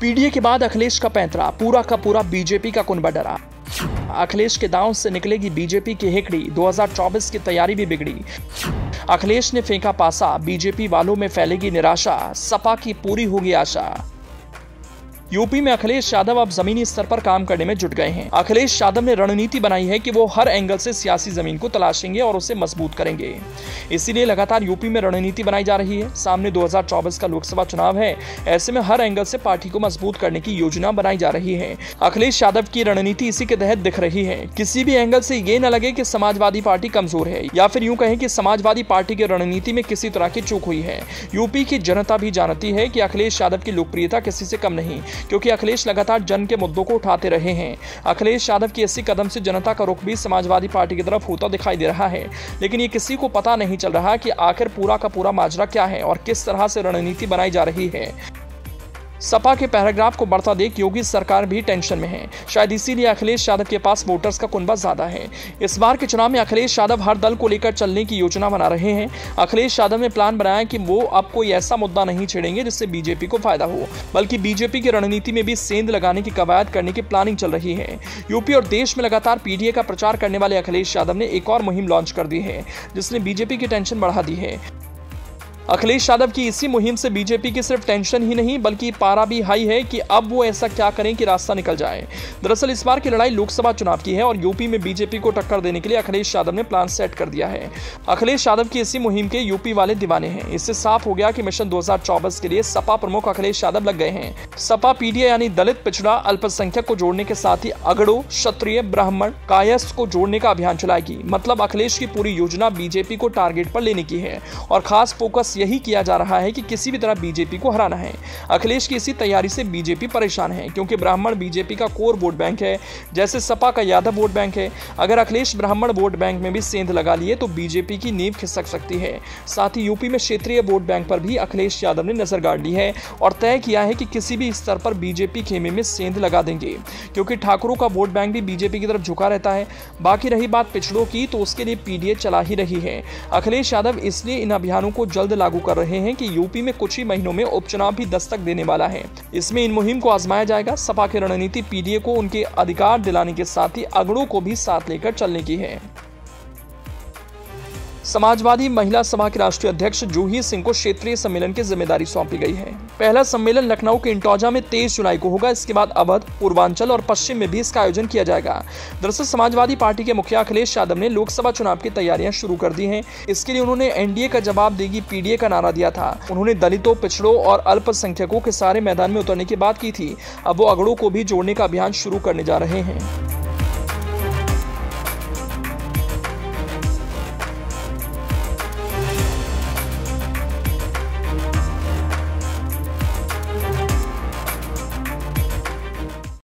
PDA के बाद अखिलेश का पैंतरा, पूरा का पूरा बीजेपी का कुनबा डरा। अखिलेश के दांव से निकलेगी बीजेपी की हेकड़ी, 2024 की तैयारी भी बिगड़ी। अखिलेश ने फेंका पासा, बीजेपी वालों में फैलेगी निराशा, सपा की पूरी होगी आशा। यूपी में अखिलेश यादव अब जमीनी स्तर पर काम करने में जुट गए हैं। अखिलेश यादव ने रणनीति बनाई है कि वो हर एंगल से सियासी जमीन को तलाशेंगे और उसे मजबूत करेंगे। इसीलिए लगातार यूपी में रणनीति बनाई जा रही है। सामने 2024 का लोकसभा चुनाव है, ऐसे में हर एंगल से पार्टी को मजबूत करने की योजना बनाई जा रही है। अखिलेश यादव की रणनीति इसी के तहत दिख रही है। किसी भी एंगल से ये न लगे कि समाजवादी पार्टी कमजोर है, या फिर यूं कहें कि समाजवादी पार्टी की रणनीति में किसी तरह की चूक हुई है। यूपी की जनता भी जानती है कि अखिलेश यादव की लोकप्रियता किसी से कम नहीं, क्योंकि अखिलेश लगातार जन के मुद्दों को उठाते रहे हैं। अखिलेश यादव की इसी कदम से जनता का रुख भी समाजवादी पार्टी की तरफ होता दिखाई दे रहा है। लेकिन ये किसी को पता नहीं चल रहा कि आखिर पूरा का पूरा माजरा क्या है और किस तरह से रणनीति बनाई जा रही है। सपा के पैराग्राफ को बढ़ता देख योगी सरकार भी टेंशन में है। शायद इसीलिए अखिलेश यादव के पास वोटर्स का कुनबा ज्यादा है। इस बार के चुनाव में अखिलेश यादव हर दल को लेकर चलने की योजना बना रहे हैं। अखिलेश यादव ने प्लान बनाया कि वो अब कोई ऐसा मुद्दा नहीं छेड़ेंगे जिससे बीजेपी को फायदा हो, बल्कि बीजेपी की रणनीति में भी सेंध लगाने की कवायद करने की प्लानिंग चल रही है। यूपी और देश में लगातार पीडीए का प्रचार करने वाले अखिलेश यादव ने एक और मुहिम लॉन्च कर दी है, जिसने बीजेपी की टेंशन बढ़ा दी है। अखिलेश यादव की इसी मुहिम से बीजेपी की सिर्फ टेंशन ही नहीं बल्कि पारा भी हाई है कि अब वो ऐसा क्या करें कि रास्ता निकल जाए। दरअसल इस बार की लड़ाई लोकसभा चुनाव की है और यूपी में बीजेपी को टक्कर देने के लिए अखिलेश यादव ने प्लान सेट कर दिया है। अखिलेश यादव की इसी मुहिम के यूपी वाले दीवाने हैं। इससे साफ हो गया कि मिशन 2024 के लिए सपा प्रमुख अखिलेश यादव लग गए हैं। सपा पीडीए यानी दलित, पिछड़ा, अल्पसंख्यक को जोड़ने के साथ ही अगड़ों, क्षत्रिय, ब्राह्मण, कायस्थ को जोड़ने का अभियान चलाएगी। मतलब अखिलेश की पूरी योजना बीजेपी को टारगेट पर लेने की है और खास फोकस यही किया जा रहा है कि किसी भी तरह बीजेपी को हराना है। अखिलेश की इसी तैयारी से बीजेपी परेशान है, क्योंकि ब्राह्मण बीजेपी का कोर वोट बैंक है, जैसे सपा का यादव वोट बैंक है। अगर अखिलेश ब्राह्मण वोट बैंक में भी सेंध लगा लिए तो बीजेपी की नींव खिसक सकती है। साथ ही यूपी में क्षेत्रीय वोट बैंक पर भी अखिलेश यादव ने नजर गाड़ ली है और तय किया है कि किसी भी स्तर पर बीजेपी खेमे में सेंध लगा देंगे, क्योंकि ठाकुरों का वोट बैंक भी बीजेपी की तरफ झुका रहता है। बाकी रही बात पिछड़ों की, तो उसके लिए पीडीए चला ही रही है। अखिलेश यादव इसलिए इन अभियानों को जल्द लागू कर रहे हैं कि यूपी में कुछ ही महीनों में उपचुनाव भी दस्तक देने वाला है। इसमें इन मुहिम को आजमाया जाएगा। सपा की रणनीति पीडीए को उनके अधिकार दिलाने के साथ ही अगड़ों को भी साथ लेकर चलने की है। समाजवादी महिला सभा के राष्ट्रीय अध्यक्ष जूही सिंह को क्षेत्रीय सम्मेलन की जिम्मेदारी सौंपी गई है। पहला सम्मेलन लखनऊ के इंटौजा में 23 जुलाई को होगा। इसके बाद अवध, पूर्वांचल और पश्चिम में भी इसका आयोजन किया जाएगा। दरअसल समाजवादी पार्टी के मुखिया अखिलेश यादव ने लोकसभा चुनाव की तैयारियां शुरू कर दी हैं। इसके लिए उन्होंने एनडीए का जवाब देगी पीडीए का नारा दिया था। उन्होंने दलितों, पिछड़ों और अल्पसंख्यकों के सारे मैदान में उतरने की बात की थी। अब वो अगड़ों को भी जोड़ने का अभियान शुरू करने जा रहे हैं।